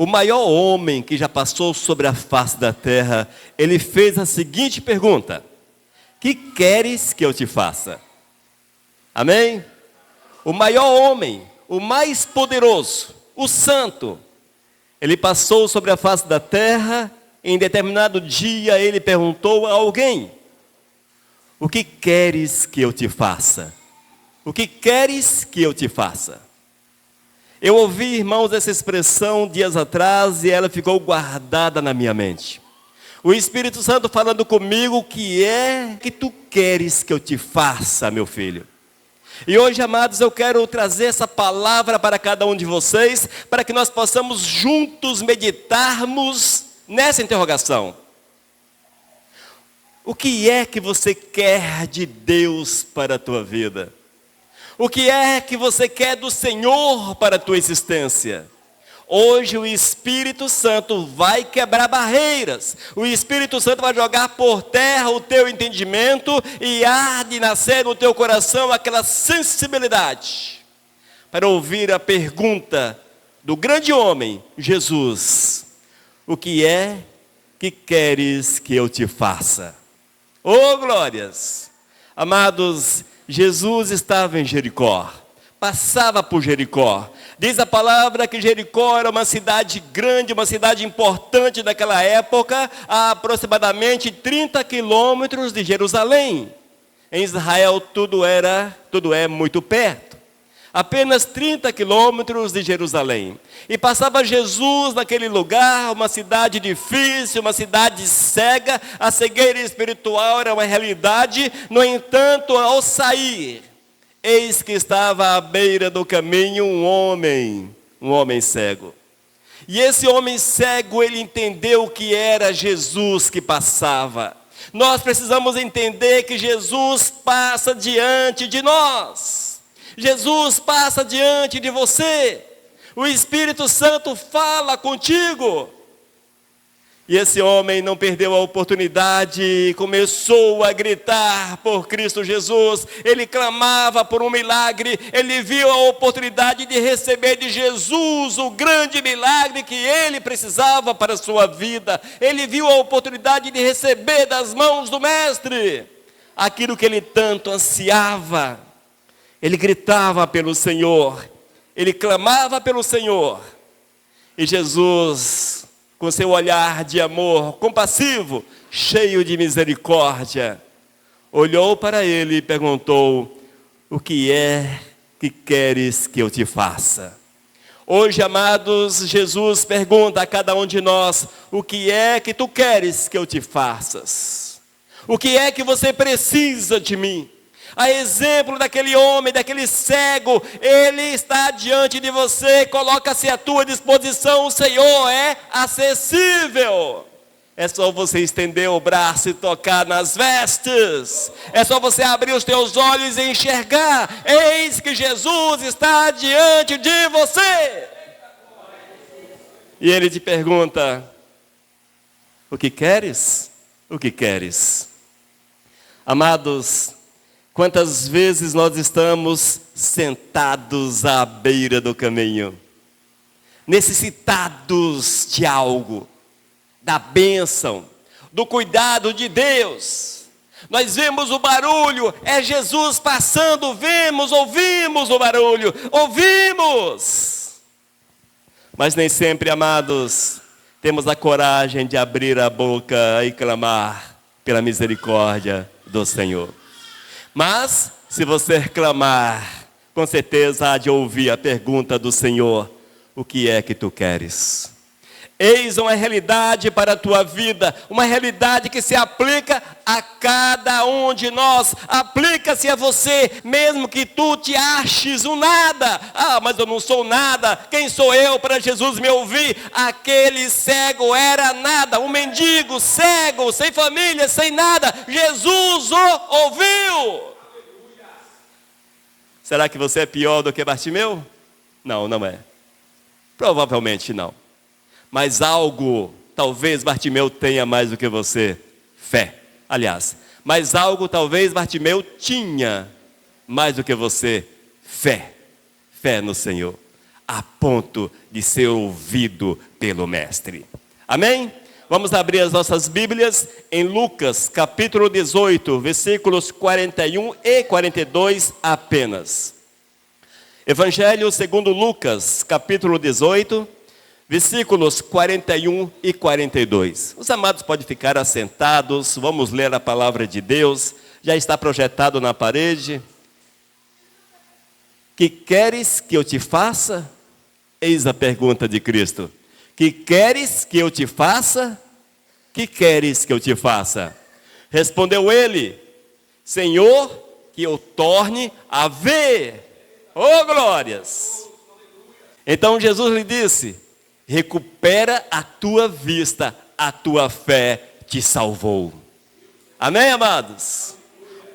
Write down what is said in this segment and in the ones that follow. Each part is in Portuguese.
O maior homem que já passou sobre a face da terra, ele fez a seguinte pergunta: que queres que eu te faça? Amém? O maior homem, o mais poderoso, o santo, ele passou sobre a face da terra. Em determinado dia ele perguntou a alguém: o que queres que eu te faça? O que queres que eu te faça? Eu ouvi, irmãos, essa expressão dias atrás e ela ficou guardada na minha mente. O Espírito Santo falando comigo: o que é que tu queres que eu te faça, meu filho? E hoje, amados, eu quero trazer essa palavra para cada um de vocês, para que nós possamos juntos meditarmos nessa interrogação. O que é que você quer de Deus para a tua vida? O que é que você quer do Senhor para a tua existência? Hoje o Espírito Santo vai quebrar barreiras. O Espírito Santo vai jogar por terra o teu entendimento e há de nascer no teu coração aquela sensibilidade para ouvir a pergunta do grande homem, Jesus: o que é que queres que eu te faça? Oh, glórias! Amados, Jesus estava em Jericó, passava por Jericó. Diz a palavra que Jericó era uma cidade grande, uma cidade importante daquela época, a aproximadamente 30 quilômetros de Jerusalém. Em Israel tudo é muito perto. Apenas 30 quilômetros de Jerusalém. E passava Jesus naquele lugar, uma cidade difícil, uma cidade cega. A cegueira espiritual era uma realidade. No entanto, ao sair, eis que estava à beira do caminho um homem cego. E esse homem cego, ele entendeu que era Jesus que passava. Nós precisamos entender que Jesus passa diante de nós. Jesus passa diante de você. O Espírito Santo fala contigo. E esse homem não perdeu a oportunidade e começou a gritar por Cristo Jesus. Ele clamava por um milagre. Ele viu a oportunidade de receber de Jesus o grande milagre que ele precisava para a sua vida. Ele viu a oportunidade de receber das mãos do Mestre aquilo que ele tanto ansiava. Ele gritava pelo Senhor, ele clamava pelo Senhor. E Jesus, com seu olhar de amor compassivo, cheio de misericórdia, olhou para ele e perguntou: o que é que queres que eu te faça? Hoje, amados, Jesus pergunta a cada um de nós: o que é que tu queres que eu te faças? O que é que você precisa de mim? A exemplo daquele homem, daquele cego, ele está diante de você, coloca-se à tua disposição, o Senhor é acessível. É só você estender o braço e tocar nas vestes. É só você abrir os teus olhos e enxergar. Eis que Jesus está diante de você. E ele te pergunta: o que queres? O que queres? Amados, quantas vezes nós estamos sentados à beira do caminho, necessitados de algo, da bênção, do cuidado de Deus. Nós vemos o barulho, é Jesus passando, ouvimos o barulho, ouvimos. Mas nem sempre, amados, temos a coragem de abrir a boca e clamar pela misericórdia do Senhor. Mas, se você clamar, com certeza há de ouvir a pergunta do Senhor: o que é que tu queres? Eis uma realidade para a tua vida, uma realidade que se aplica a cada um de nós, aplica-se a você, mesmo que tu te aches um nada. Mas eu não sou nada, quem sou eu para Jesus me ouvir? Aquele cego era nada, um mendigo, cego, sem família, sem nada, Jesus o ouviu. Será que você é pior do que Bartimeu? Não, não é. Provavelmente não. Mas algo, talvez Bartimeu tenha mais do que você: fé. Aliás, mas algo talvez Bartimeu tinha mais do que você: fé. Fé no Senhor. a ponto de ser ouvido pelo Mestre. Amém? Vamos abrir as nossas Bíblias em Lucas, capítulo 18, versículos 41 e 42 apenas. Evangelho segundo Lucas, capítulo 18, versículos 41 e 42. Os amados podem ficar assentados, vamos ler a palavra de Deus, já está projetado na parede. Que queres que eu te faça? Eis a pergunta de Cristo. Que queres que eu te faça? Que queres que eu te faça? Respondeu ele, Senhor, que eu torne a ver. Oh, glórias! Então Jesus lhe disse, recupera a tua vista, a tua fé te salvou. Amém, amados?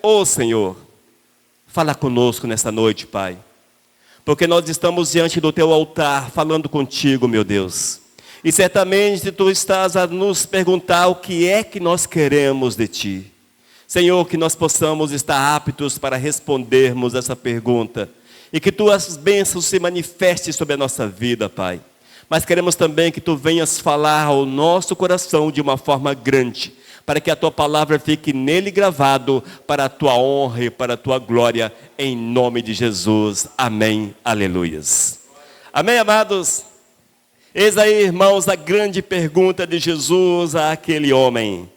Oh, Senhor, fala conosco nesta noite, Pai. Porque nós estamos diante do teu altar, falando contigo, meu Deus. E certamente tu estás a nos perguntar o que é que nós queremos de ti. Senhor, que nós possamos estar aptos para respondermos essa pergunta. E que tuas bênçãos se manifestem sobre a nossa vida, Pai. Mas queremos também que tu venhas falar ao nosso coração de uma forma grande. Para que a tua palavra fique nele gravado, para a tua honra e para a tua glória, em nome de Jesus. Amém. Aleluias. Amém, amados? Eis aí, irmãos, a grande pergunta de Jesus àquele homem.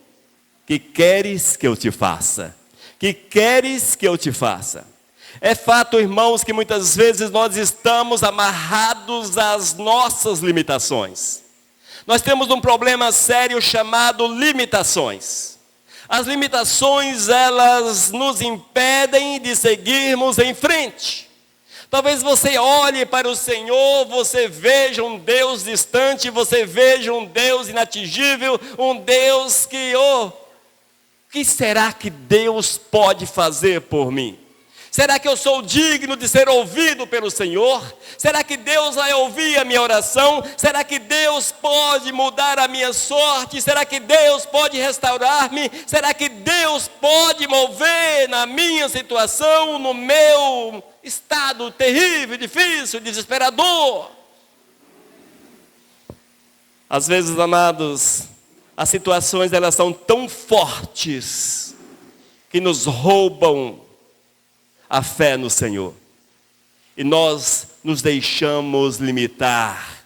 Que queres que eu te faça? Que queres que eu te faça? É fato, irmãos, que muitas vezes nós estamos amarrados às nossas limitações. Nós temos um problema sério chamado limitações. As limitações, elas nos impedem de seguirmos em frente. Talvez você olhe para o Senhor, você veja um Deus distante, você veja um Deus inatingível, um Deus que, o que será que Deus pode fazer por mim? Será que eu sou digno de ser ouvido pelo Senhor? Será que Deus vai ouvir a minha oração? Será que Deus pode mudar a minha sorte? Será que Deus pode restaurar-me? Será que Deus pode mover na minha situação, no meu estado terrível, difícil, desesperador? Às vezes, amados, as situações elas são tão fortes que nos roubam a fé no Senhor. E nós nos deixamos limitar.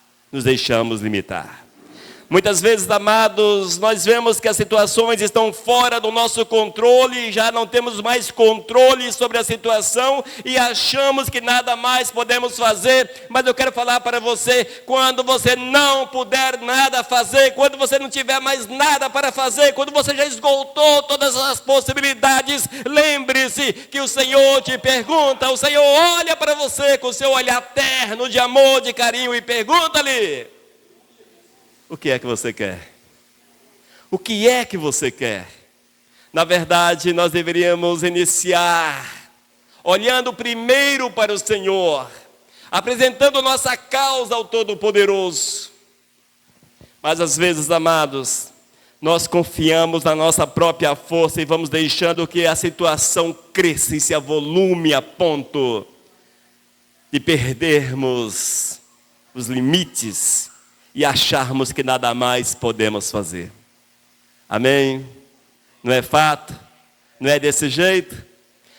Muitas vezes, amados, nós vemos que as situações estão fora do nosso controle, já não temos mais controle sobre a situação e achamos que nada mais podemos fazer. Mas eu quero falar para você, quando você não puder nada fazer, quando você não tiver mais nada para fazer, quando você já esgotou todas as possibilidades, lembre-se que o Senhor te pergunta, o Senhor olha para você com o seu olhar terno de amor, de carinho e pergunta-lhe: o que é que você quer? O que é que você quer? Na verdade, nós deveríamos iniciar olhando primeiro para o Senhor, apresentando nossa causa ao Todo-Poderoso. Mas às vezes, amados, nós confiamos na nossa própria força e vamos deixando que a situação cresça e se avolume a ponto de perdermos os limites e acharmos que nada mais podemos fazer. Amém? Não é fato? Não é desse jeito?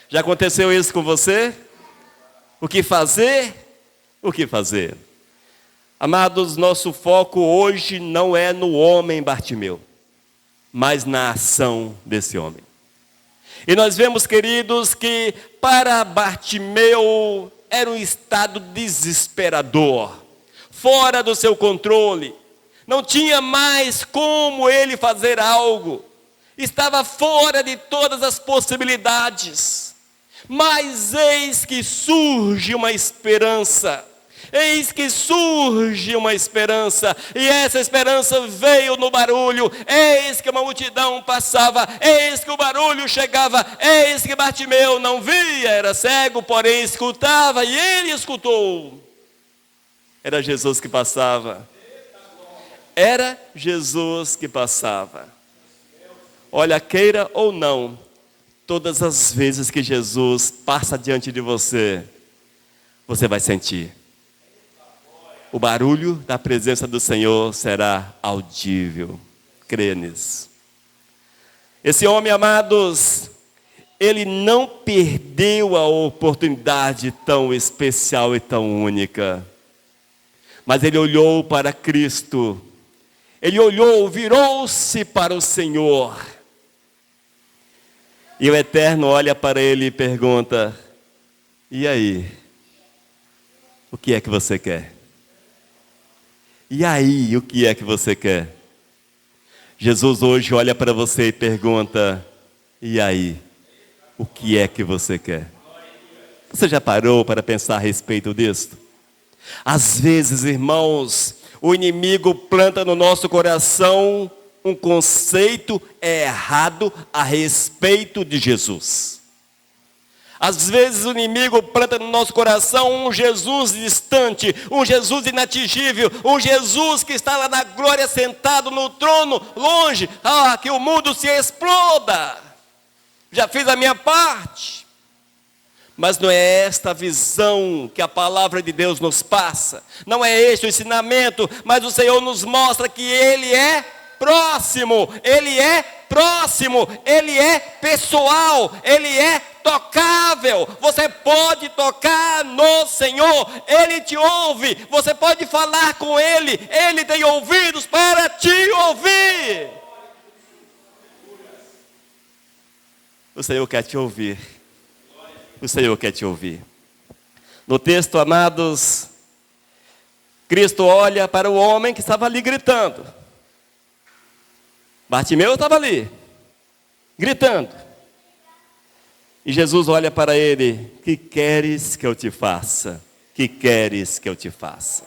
Já aconteceu isso com você? O que fazer? O que fazer? Amados, nosso foco hoje não é no homem Bartimeu, mas na ação desse homem. E nós vemos, queridos, que para Bartimeu era um estado desesperador, fora do seu controle, não tinha mais como ele fazer algo, estava fora de todas as possibilidades. Mas eis que surge uma esperança, e essa esperança veio no barulho. Eis que uma multidão passava, eis que o barulho chegava, eis que Bartimeu não via, era cego, porém escutava, e ele escutou. Era Jesus que passava. Era Jesus que passava. Olha, queira ou não, todas as vezes que Jesus passa diante de você, você vai sentir. o barulho da presença do Senhor será audível. Crê nisso. Esse homem, amados, ele não perdeu a oportunidade tão especial e tão única. Mas ele olhou para Cristo. Ele olhou, virou-se para o Senhor. E o Eterno olha para ele e pergunta: e aí? O que é que você quer? E aí, o que é que você quer? Jesus hoje olha para você e pergunta: e aí? O que é que você quer? Você já parou para pensar a respeito disso? Às vezes, irmãos, o inimigo planta no nosso coração um conceito errado a respeito de Jesus. Às vezes o inimigo planta no nosso coração um Jesus distante, um Jesus inatingível, um Jesus que está lá na glória sentado no trono, longe, que o mundo se exploda. Já fiz a minha parte. Mas não é esta a visão que a palavra de Deus nos passa. Não é este o ensinamento, mas o Senhor nos mostra que Ele é próximo, Ele é próximo, Ele é pessoal, Ele é tocável. Você pode tocar no Senhor, Ele te ouve, você pode falar com Ele, Ele tem ouvidos para te ouvir. O Senhor quer te ouvir. O Senhor quer te ouvir. No texto, amados, Cristo olha para o homem que estava ali gritando. Bartimeu estava ali, gritando. E Jesus olha para ele: que queres que eu te faça? Que queres que eu te faça?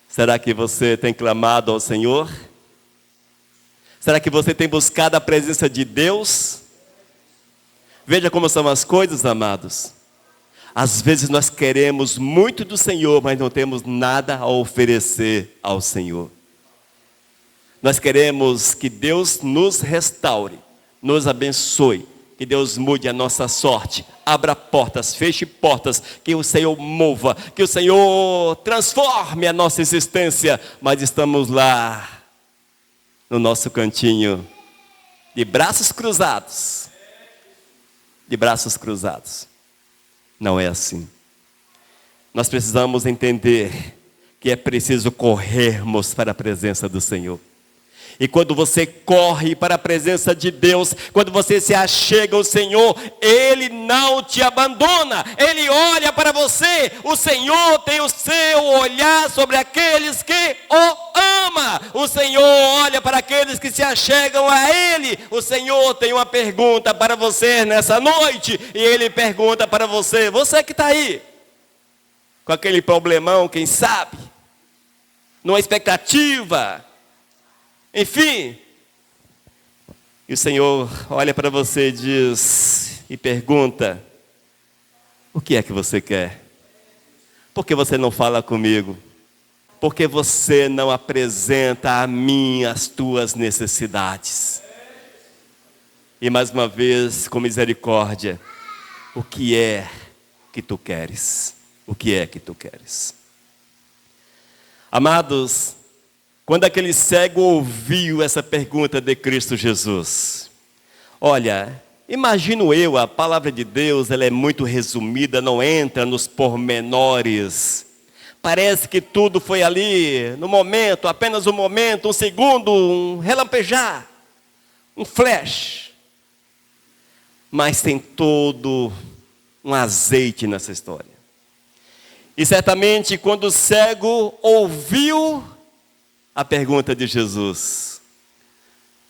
Será que você tem clamado ao Senhor? Será que você tem buscado a presença de Deus? Veja como são as coisas, amados. Às vezes nós queremos muito do Senhor, mas não temos nada a oferecer ao Senhor. Nós queremos que Deus nos restaure, nos abençoe, que Deus mude a nossa sorte, abra portas, feche portas, que o Senhor mova, que o Senhor transforme a nossa existência, mas estamos lá, no nosso cantinho, de braços cruzados. De braços cruzados. Não é assim. Nós precisamos entender que é preciso corrermos para a presença do Senhor. E quando você corre para a presença de Deus, quando você se achega ao Senhor, Ele não te abandona, Ele olha para você. O Senhor tem o seu olhar sobre aqueles que o ama. O Senhor olha para aqueles que se achegam a Ele. O Senhor tem uma pergunta para você nessa noite, e Ele pergunta para você: você que está aí, com aquele problemão, quem sabe, numa expectativa, enfim, e o Senhor olha para você e diz, e pergunta: o que é que você quer? Por que você não fala comigo? Por que você não apresenta a mim as tuas necessidades? E mais uma vez, com misericórdia, o que é que tu queres? O que é que tu queres? Amados, quando aquele cego ouviu essa pergunta de Cristo Jesus, olha, imagino eu, a palavra de Deus, ela é muito resumida, não entra nos pormenores. Parece que tudo foi ali, no momento, apenas um momento, um segundo, um relampejar, um flash. Mas tem todo um azeite nessa história. E certamente quando o cego ouviu a pergunta de Jesus,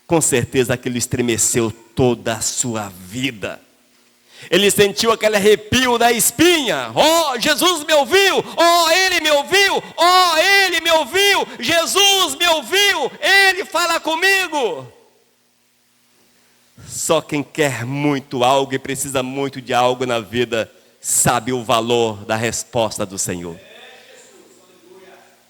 com certeza aquilo estremeceu toda a sua vida. Ele sentiu aquele arrepio da espinha. Oh, Jesus me ouviu. Oh, Ele me ouviu. Oh, Ele me ouviu. Jesus me ouviu. Ele fala comigo. Só quem quer muito algo e precisa muito de algo na vida sabe o valor da resposta do Senhor.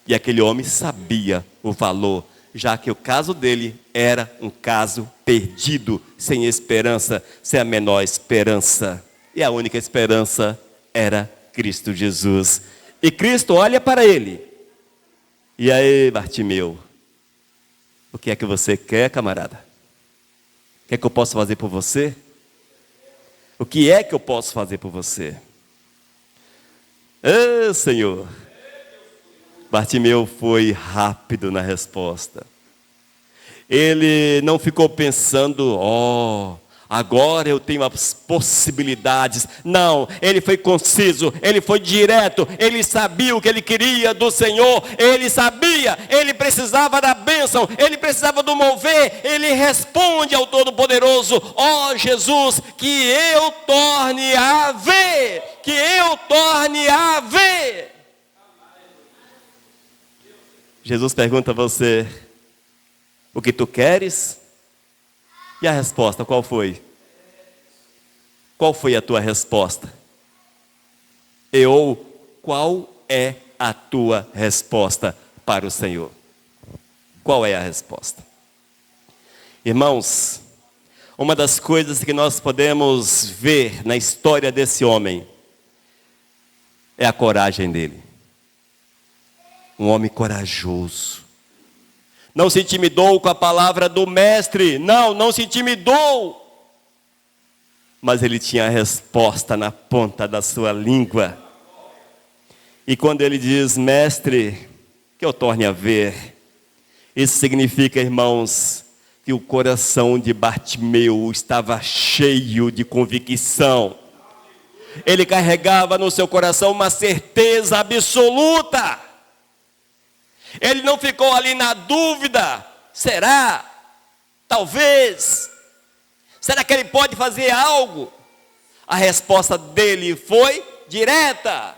E aquele homem sabia o valor, já que o caso dele era um caso perdido, sem esperança, sem a menor esperança. E a única esperança era Cristo Jesus. E Cristo olha para ele. E aí, Bartimeu, o que é que você quer, camarada? O que é que eu posso fazer por você? O que é que eu posso fazer por você? Ah, Senhor. Bartimeu foi rápido na resposta. Ele não ficou pensando, agora eu tenho as possibilidades. Não, ele foi conciso, ele foi direto, ele sabia o que ele queria do Senhor, ele sabia, ele precisava da bênção, ele precisava do mover, ele responde ao Todo-Poderoso: Jesus, que eu torne a ver, que eu torne a ver. Jesus pergunta a você: o que tu queres? E a resposta, qual foi? Qual foi a tua resposta? Qual é a tua resposta para o Senhor? Qual é a resposta? Irmãos, uma das coisas que nós podemos ver na história desse homem é a coragem dele. Um homem corajoso. Não se intimidou com a palavra do mestre. Não se intimidou. Mas ele tinha a resposta na ponta da sua língua. E quando ele diz: mestre, que eu torne a ver, isso significa, irmãos, que o coração de Bartimeu estava cheio de convicção. Ele carregava no seu coração uma certeza absoluta. Ele não ficou ali na dúvida: será? Talvez? Será que ele pode fazer algo? A resposta dele foi direta,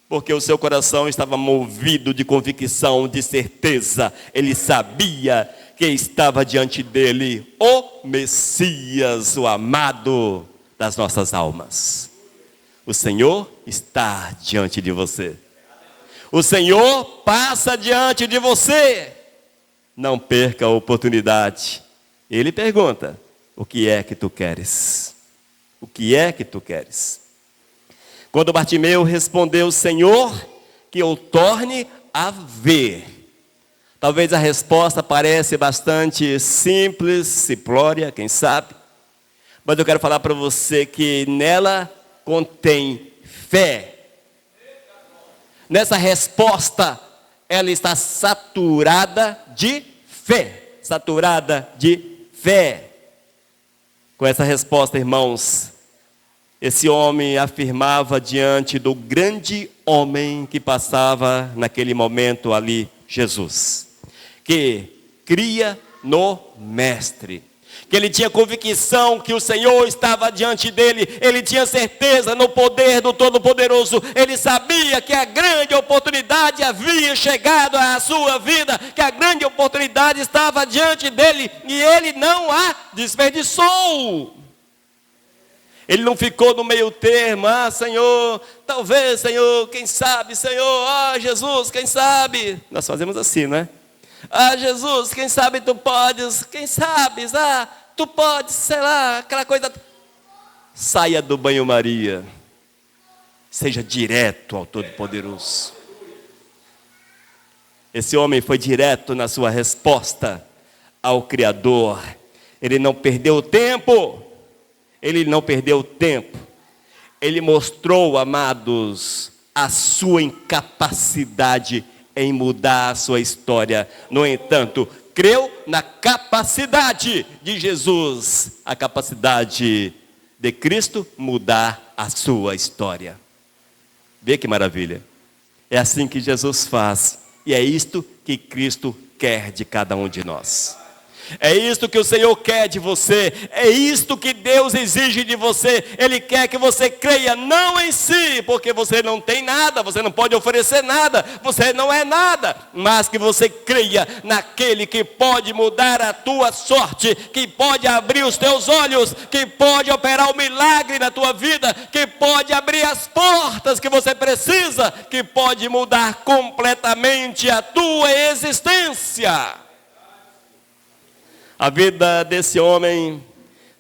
porque o seu coração estava movido de convicção, de certeza. Ele sabia que estava diante dele o Messias, o amado das nossas almas. O Senhor está diante de você. O Senhor passa diante de você. Não perca a oportunidade. Ele pergunta: o que é que tu queres? O que é que tu queres? Quando Bartimeu respondeu: Senhor, que eu torne a ver. Talvez a resposta pareça bastante simples, simplória, quem sabe. Mas eu quero falar para você que nela contém fé. Nessa resposta, ela está saturada de fé. Saturada de fé. Com essa resposta, irmãos, esse homem afirmava diante do grande homem que passava naquele momento ali, Jesus, que cria no Mestre. Que ele tinha convicção que o Senhor estava diante dele, ele tinha certeza no poder do Todo-Poderoso, ele sabia que a grande oportunidade havia chegado à sua vida, que a grande oportunidade estava diante dele e ele não a desperdiçou. Ele não ficou no meio termo: Senhor, talvez, Senhor, quem sabe, Senhor, Jesus, quem sabe. Nós fazemos assim, né? Jesus, quem sabe tu podes, quem sabe, tu podes, sei lá, aquela coisa. Saia do banho-maria, seja direto ao Todo-Poderoso. Esse homem foi direto na sua resposta ao Criador. Ele não perdeu tempo, ele mostrou, amados, a sua incapacidade em mudar a sua história. No entanto, creu na capacidade de Jesus, a capacidade de Cristo mudar a sua história. Vê que maravilha. É assim que Jesus faz, e é isto que Cristo quer de cada um de nós. É isto que o Senhor quer de você, é isto que Deus exige de você. Ele quer que você creia não em si, porque você não tem nada, você não pode oferecer nada, você não é nada, mas que você creia naquele que pode mudar a tua sorte, que pode abrir os teus olhos, que pode operar o milagre na tua vida, que pode abrir as portas que você precisa, que pode mudar completamente a tua existência. A vida desse homem,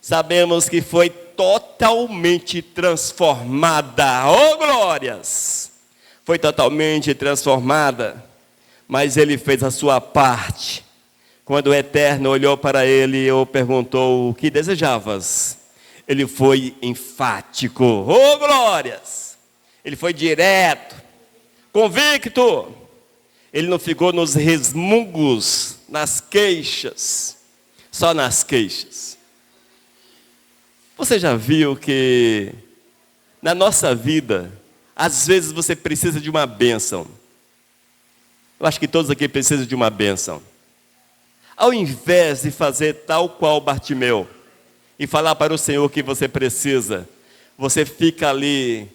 sabemos que foi totalmente transformada. Oh, glórias! foi totalmente transformada, mas ele fez a sua parte. Quando o Eterno olhou para ele e perguntou: o que desejavas? Ele foi enfático. Oh, glórias! Ele foi direto, convicto. Ele não ficou nos resmungos, nas queixas, só nas queixas. Você já viu que na nossa vida, às vezes você precisa de uma bênção? Eu acho que todos aqui precisam de uma bênção. Ao invés de fazer tal qual Bartimeu e falar para o Senhor que você precisa, você fica ali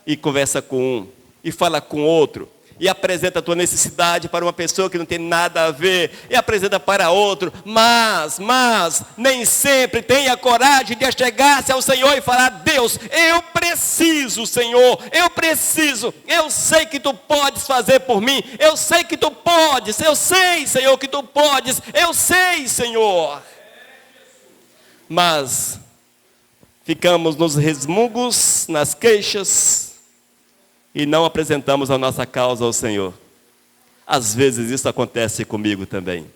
e conversa com um, e fala com outro, e apresenta a tua necessidade para uma pessoa que não tem nada a ver, e apresenta para outro, mas nem sempre tem a coragem de chegar-se ao Senhor e falar: Deus, eu preciso, Senhor, eu sei que tu podes fazer por mim, eu sei que tu podes, eu sei, Senhor, que tu podes, eu sei, Senhor. Mas ficamos nos resmungos, nas queixas, e não apresentamos a nossa causa ao Senhor. Às vezes isso acontece comigo também.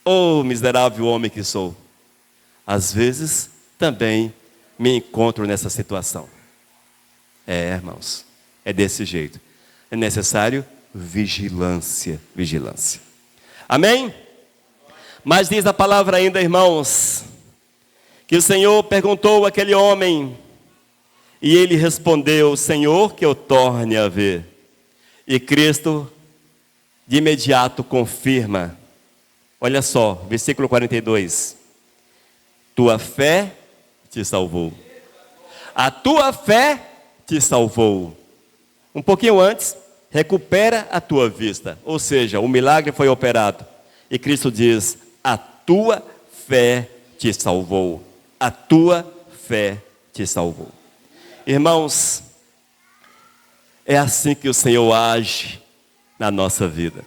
Oh, miserável homem que sou. Às vezes também me encontro nessa situação. Irmãos, é desse jeito. É necessário vigilância. Amém? Mas diz a palavra ainda, irmãos, que o Senhor perguntou àquele homem, e ele respondeu: Senhor, que eu torne a ver. E Cristo de imediato confirma. Olha só, versículo 42. Tua fé te salvou. A tua fé te salvou. Um pouquinho antes, recupera a tua vista. Ou seja, o milagre foi operado. E Cristo diz: a tua fé te salvou. A tua fé te salvou. Irmãos, é assim que o Senhor age na nossa vida.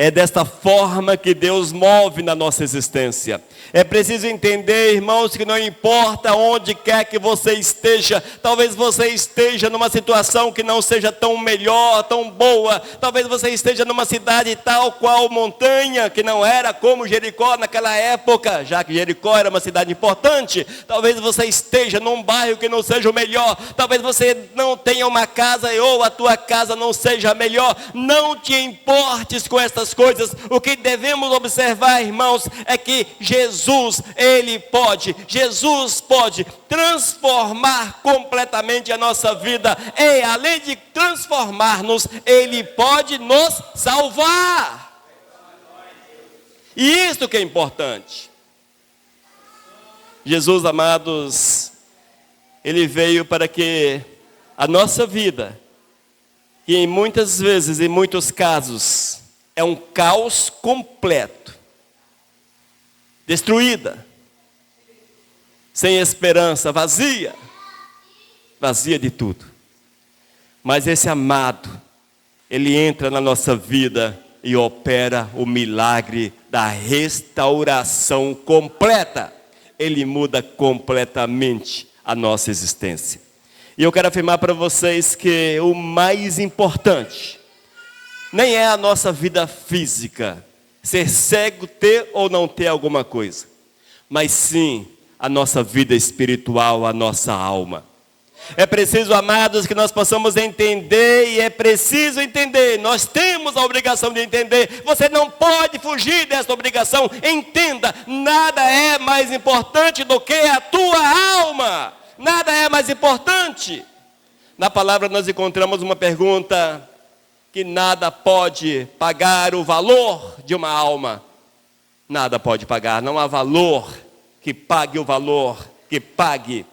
É desta forma que Deus move na nossa existência. É preciso entender, irmãos, que não importa onde quer que você esteja, talvez você esteja numa situação que não seja tão melhor, tão boa, talvez você esteja numa cidade tal qual montanha, que não era como Jericó naquela época, já que Jericó era uma cidade importante. Talvez você esteja num bairro que não seja o melhor, talvez você não tenha uma casa ou a tua casa não seja a melhor. Não te importes com estas coisas. O que devemos observar, irmãos, é que Jesus pode transformar completamente a nossa vida, e além de transformar-nos, Ele pode nos salvar. E isso que é importante. Jesus, amados, Ele veio para que a nossa vida, que em muitas vezes, em muitos casos, é um caos completo, destruída, sem esperança, vazia de tudo. Mas esse amado, Ele entra na nossa vida e opera o milagre da restauração completa. Ele muda completamente a nossa existência. E eu quero afirmar para vocês que o mais importante nem é a nossa vida física, ser cego, ter ou não ter alguma coisa, mas sim a nossa vida espiritual, a nossa alma. É preciso, amados, que nós possamos entender, e é preciso entender, nós temos a obrigação de entender, você não pode fugir dessa obrigação. Entenda, nada é mais importante do que a tua alma, nada é mais importante. Na palavra nós encontramos uma pergunta: que nada pode pagar o valor de uma alma. Nada pode pagar, não há valor que pague o valor, que pague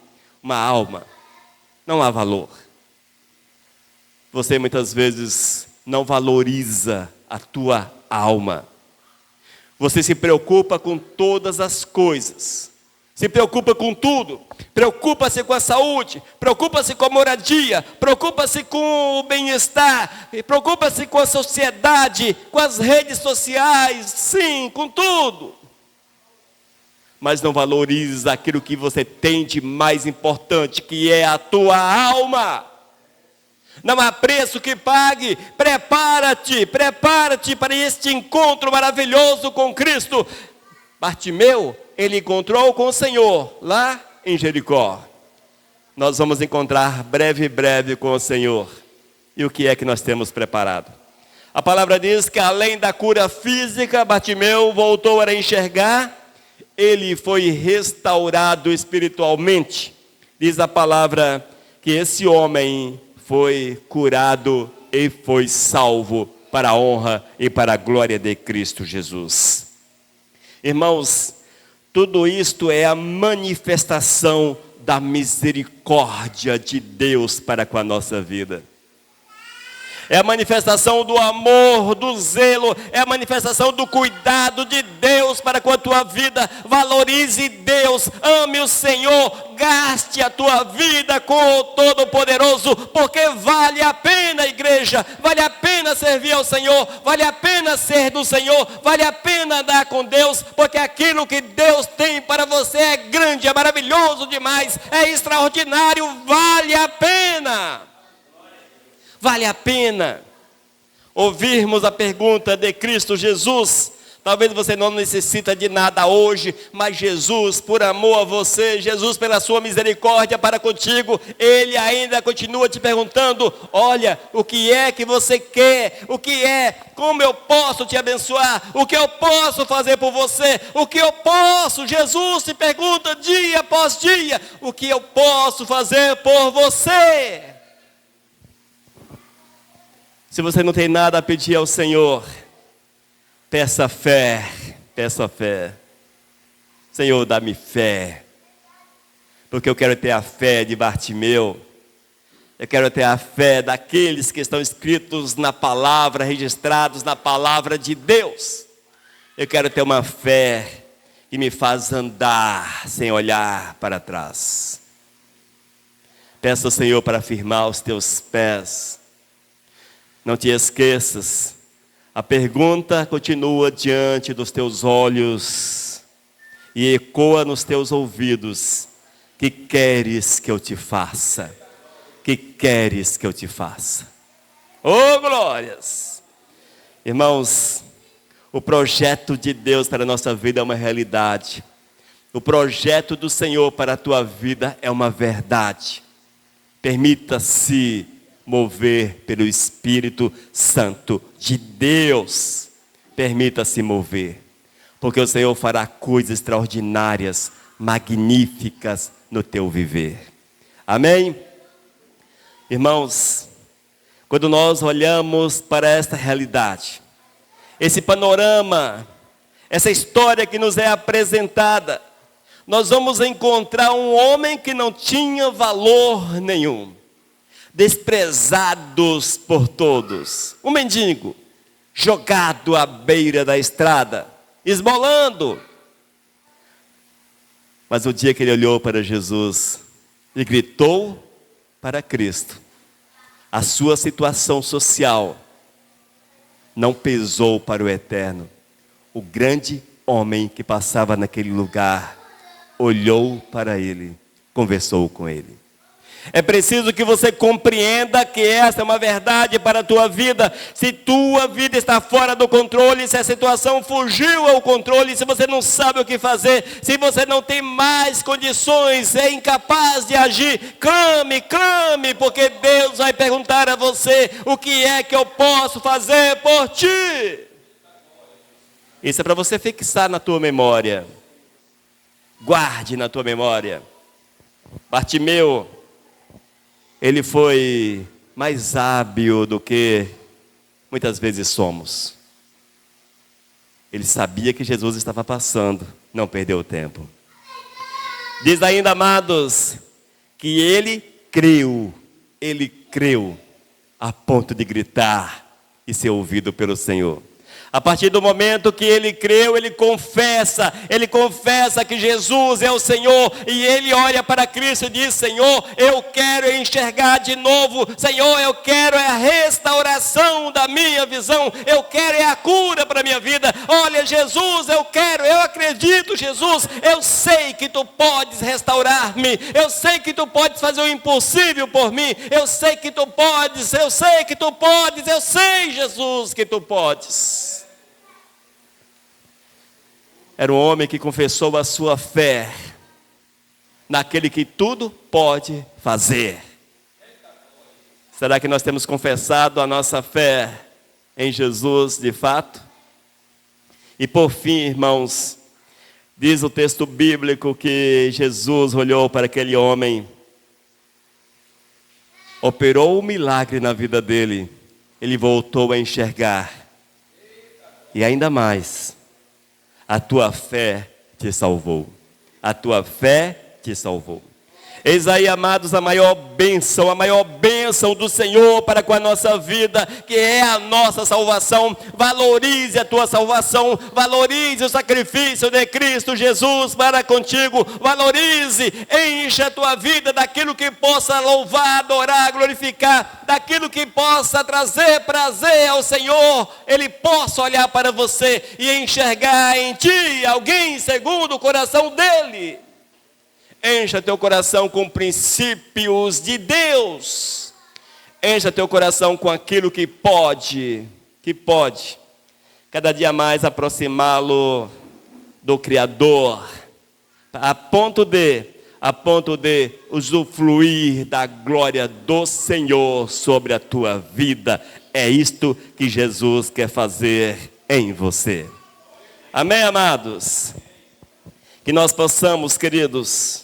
uma alma. Não há valor. Você muitas vezes não valoriza a tua alma. Você se preocupa com todas as coisas. Se preocupa com tudo, preocupa-se com a saúde, preocupa-se com a moradia, preocupa-se com o bem-estar, preocupa-se com a sociedade, com as redes sociais, sim, com tudo. Mas não valoriza aquilo que você tem de mais importante, que é a tua alma. Não há preço que pague. Prepara-te para este encontro maravilhoso com Cristo. Bartimeu, ele encontrou com o Senhor lá em Jericó. Nós vamos encontrar breve com o Senhor. E o que é que nós temos preparado? A palavra diz que além da cura física, Bartimeu voltou a enxergar. Ele foi restaurado espiritualmente. Diz a palavra que esse homem foi curado e foi salvo para a honra e para a glória de Cristo Jesus. Irmãos, tudo isto é a manifestação da misericórdia de Deus para com a nossa vida. É a manifestação do amor, do zelo, é a manifestação do cuidado de Deus para com a tua vida. Valorize Deus, ame o Senhor, gaste a tua vida com o Todo-Poderoso, porque vale a pena, igreja, vale a pena servir ao Senhor, vale a pena ser do Senhor, vale a pena andar com Deus, porque aquilo que Deus tem para você é grande, é maravilhoso demais, é extraordinário, vale a pena. Vale a pena ouvirmos a pergunta de Cristo Jesus. Talvez você não necessita de nada hoje, mas Jesus, por amor a você, Jesus pela sua misericórdia para contigo, Ele ainda continua te perguntando: olha, o que é que você quer? O que é? Como eu posso te abençoar? O que eu posso fazer por você? O que eu posso? Jesus te pergunta dia após dia: o que eu posso fazer por você? Se você não tem nada a pedir ao Senhor, peça fé, peça fé. Senhor, dá-me fé, porque eu quero ter a fé de Bartimeu, eu quero ter a fé daqueles que estão escritos na palavra, registrados na palavra de Deus. Eu quero ter uma fé que me faz andar sem olhar para trás. Peça ao Senhor para firmar os teus pés. Não te esqueças, a pergunta continua diante dos teus olhos e ecoa nos teus ouvidos: que queres que eu te faça? Que queres que eu te faça? Oh, glórias! Irmãos, o projeto de Deus para a nossa vida é uma realidade. O projeto do Senhor para a tua vida é uma verdade. Permita-se mover pelo Espírito Santo de Deus. Permita-se mover, porque o Senhor fará coisas extraordinárias, magníficas no teu viver. Amém? Irmãos, quando nós olhamos para esta realidade, esse panorama, essa história que nos é apresentada, nós vamos encontrar um homem que não tinha valor nenhum, desprezados por todos, um mendigo jogado à beira da estrada, esmolando. Mas o dia que ele olhou para Jesus e gritou para Cristo, a sua situação social não pesou para o eterno. O grande homem que passava naquele lugar olhou para ele, conversou com ele. É preciso que você compreenda que essa é uma verdade para a tua vida. Se tua vida está fora do controle, se a situação fugiu ao controle, se você não sabe o que fazer, se você não tem mais condições, é incapaz de agir, clame, clame, porque Deus vai perguntar a você: o que é que eu posso fazer por ti? Isso é para você fixar na tua memória. Guarde na tua memória. Bartimeu, ele foi mais hábil do que muitas vezes somos. Ele sabia que Jesus estava passando, não perdeu tempo. Diz ainda, amados, que ele creu a ponto de gritar e ser ouvido pelo Senhor. A partir do momento que ele creu, ele confessa que Jesus é o Senhor, e ele olha para Cristo e diz: Senhor, eu quero enxergar de novo, Senhor, eu quero a restauração da minha visão, eu quero a cura para a minha vida. Olha, Jesus, eu acredito, Jesus, eu sei que tu podes restaurar-me, eu sei que tu podes fazer o impossível por mim, eu sei, Jesus, que tu podes. Era um homem que confessou a sua fé naquele que tudo pode fazer. Será que nós temos confessado a nossa fé em Jesus de fato? E por fim, irmãos, diz o texto bíblico que Jesus olhou para aquele homem, operou um milagre na vida dele, ele voltou a enxergar. E ainda mais, a tua fé te salvou. A tua fé te salvou. Eis aí, amados, a maior bênção do Senhor para com a nossa vida, que é a nossa salvação. Valorize a tua salvação, valorize o sacrifício de Cristo Jesus para contigo, valorize, enche a tua vida daquilo que possa louvar, adorar, glorificar, daquilo que possa trazer prazer ao Senhor, Ele possa olhar para você e enxergar em ti alguém segundo o coração dEle. Encha teu coração com princípios de Deus. Encha teu coração com aquilo que pode cada dia mais aproximá-lo do Criador, a ponto de usufruir da glória do Senhor sobre a tua vida. É isto que Jesus quer fazer em você. Amém, amados? Que nós possamos, queridos,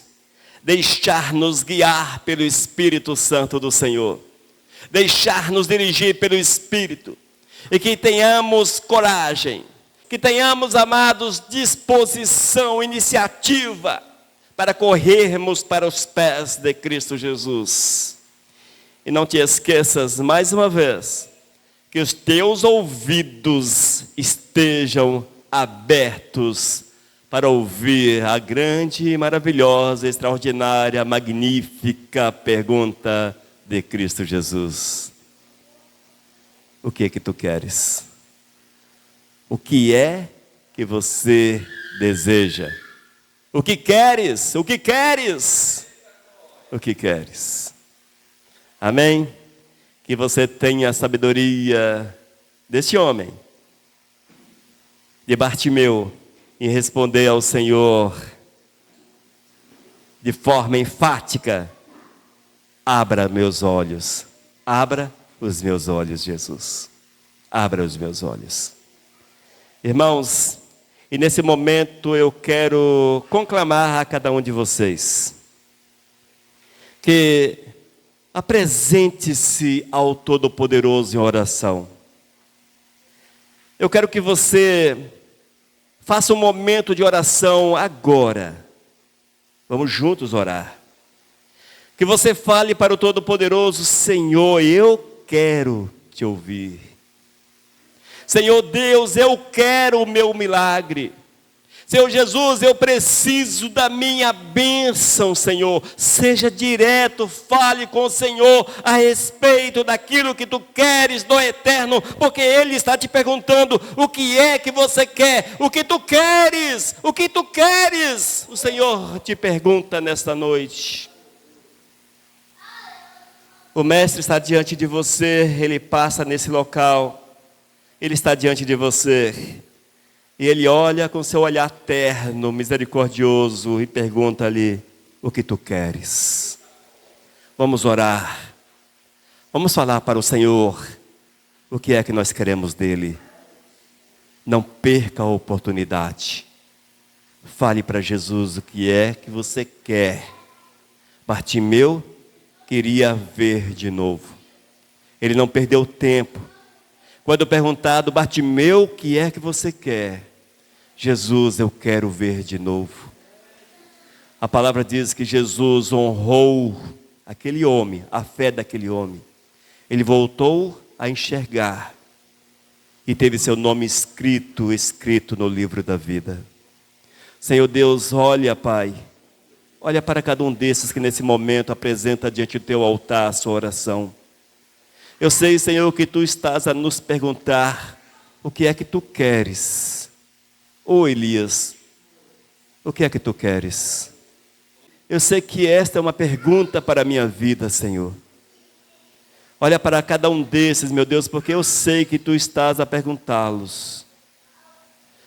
deixar-nos guiar pelo Espírito Santo do Senhor, deixar-nos dirigir pelo Espírito, e que tenhamos coragem, que tenhamos, amados, disposição, iniciativa, para corrermos para os pés de Cristo Jesus. E não te esqueças, mais uma vez, que os teus ouvidos estejam abertos para ouvir a grande, maravilhosa, extraordinária, magnífica pergunta de Cristo Jesus. O que é que tu queres? O que é que você deseja? O que queres? O que queres? O que queres? Amém? Que você tenha a sabedoria desse homem, de Bartimeu, em responder ao Senhor de forma enfática: abra meus olhos, abra os meus olhos, Jesus, abra os meus olhos. Irmãos, e nesse momento eu quero conclamar a cada um de vocês que apresente-se ao Todo-Poderoso em oração. Eu quero que você faça um momento de oração agora. Vamos juntos orar. Que você fale para o Todo-Poderoso: Senhor, eu quero te ouvir. Senhor Deus, eu quero o meu milagre. Senhor Jesus, eu preciso da minha bênção, Senhor. Seja direto, fale com o Senhor a respeito daquilo que tu queres do eterno, porque Ele está te perguntando: o que é que você quer? O que tu queres? O que tu queres? O Senhor te pergunta nesta noite. O Mestre está diante de você, Ele passa nesse local, Ele está diante de você. E Ele olha com seu olhar terno, misericordioso, e pergunta-lhe: o que tu queres? Vamos orar. Vamos falar para o Senhor o que é que nós queremos dEle. Não perca a oportunidade. Fale para Jesus o que é que você quer. Bartimeu queria ver de novo. Ele não perdeu tempo. Quando perguntado: Bartimeu, o que é que você quer? Jesus, eu quero ver de novo. A palavra diz que Jesus honrou aquele homem, a fé daquele homem. Ele voltou a enxergar. e teve seu nome escrito no livro da vida. Senhor Deus, olha, Pai, olha para cada um desses que nesse momento apresenta diante do teu altar a sua oração. Eu sei, Senhor, que tu estás a nos perguntar o que é que tu queres. Ô Elias, o que é que tu queres? Eu sei que esta é uma pergunta para a minha vida, Senhor. Olha para cada um desses, meu Deus, porque eu sei que tu estás a perguntá-los.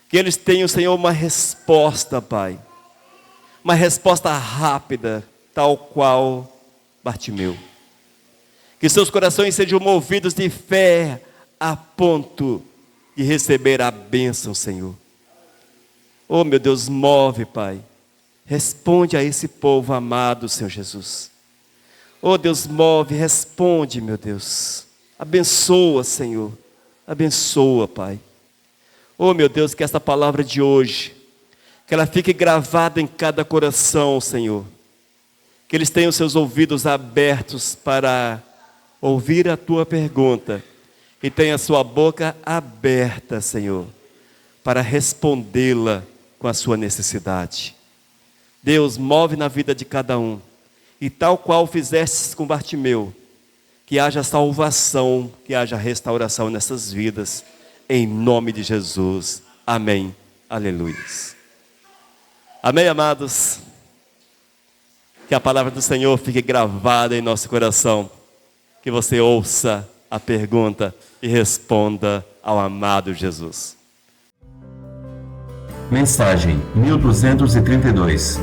Que eles tenham, Senhor, uma resposta, Pai. Uma resposta rápida, tal qual Bartimeu. Que seus corações sejam movidos de fé a ponto de receber a bênção, Senhor. Oh, meu Deus, move, Pai. Responde a esse povo amado, Senhor Jesus. Oh, Deus, move, responde, meu Deus. Abençoa, Senhor. Abençoa, Pai. Oh, meu Deus, que esta palavra de hoje, que ela fique gravada em cada coração, Senhor. Que eles tenham seus ouvidos abertos para ouvir a tua pergunta. E tenha a sua boca aberta, Senhor, para respondê-la com a sua necessidade. Deus, move na vida de cada um. E tal qual fizestes com Bartimeu, que haja salvação, que haja restauração nessas vidas. Em nome de Jesus. Amém. Aleluia. Amém, amados? Que a palavra do Senhor fique gravada em nosso coração. Que você ouça a pergunta e responda ao amado Jesus. Mensagem 1232